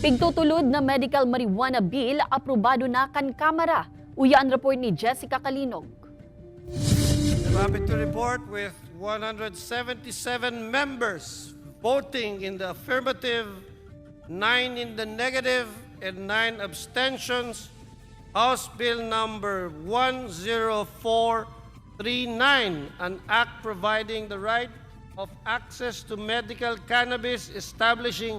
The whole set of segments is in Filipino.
Pigtutulod na medical marijuana bill aprobado na kan Kamara. Uya ang report ni Jessica Kalinog. I'm happy to report with 177 members voting in the affirmative, 9 in the negative, and 9 abstentions. House Bill number 10439, an act providing the right of access to medical cannabis, establishing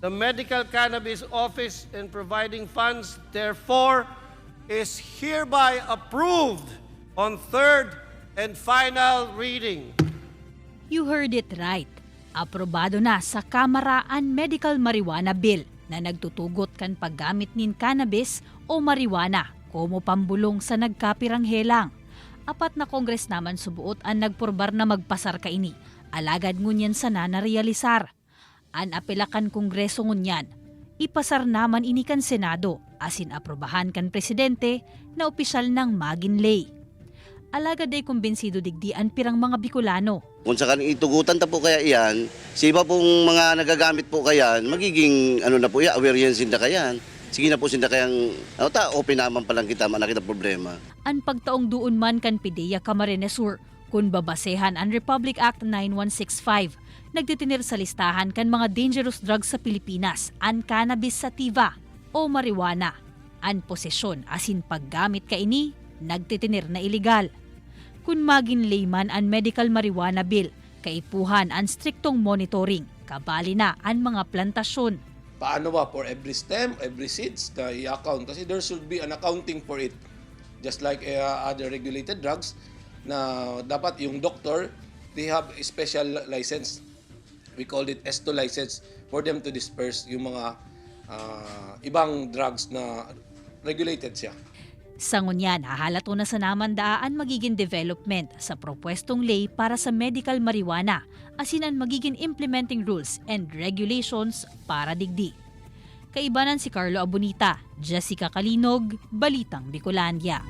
the Medical Cannabis Office and providing funds, therefore, is hereby approved on third and final reading. You heard it right. Aprobado na sa Kamara ang Medical Marijuana Bill na nagtutugot kan paggamit nin cannabis o marijuana como pambulong sa nagkapiranghelang. Apat na kongres naman subuot ang nagpurbar na magpasar kaini. Alagad ngunyan sana na realisar. An apelakan kongreso ngunyan, ipasar naman ini kan Senado asin aprobahan kan Presidente na opisyal ng magin lay. Alagad ay kumbinsido digdi ang pirang mga Bicolano. Kung sa kaning itugutan ta po kaya iyan, sa iba pong mga nagagamit po kayan, magiging na po aware yan sinda kayan. Sige na po sinda kayang, open naman palang kita, manakita problema. Ang pagtaong doon man kan Pidea Camarines Sur, kung babasehan ang Republic Act 9165, nagtitinir sa listahan kan mga dangerous drugs sa Pilipinas, ang cannabis sativa o marijuana. Ang posesyon asin paggamit kaini, nagtitinir na illegal. Kung magin layman ang medical marijuana bill, kaipuhan ang striktong monitoring, kabali na ang mga plantasyon. Paano ba for every stem, every seeds na i-account? Kasi there should be an accounting for it. Just like other regulated drugs na dapat yung doctor, they have a special license. We call it S2 license for them to disperse yung mga ibang drugs na regulated siya. Sa ngunyan, hahalato na sa namandaan magiging development sa propwestong lay para sa medical marijuana, asin ang magiging implementing rules and regulations para digdi. Kaibanan si Carlo Abonita, Jessica Kalinog, Balitang Bicolandia.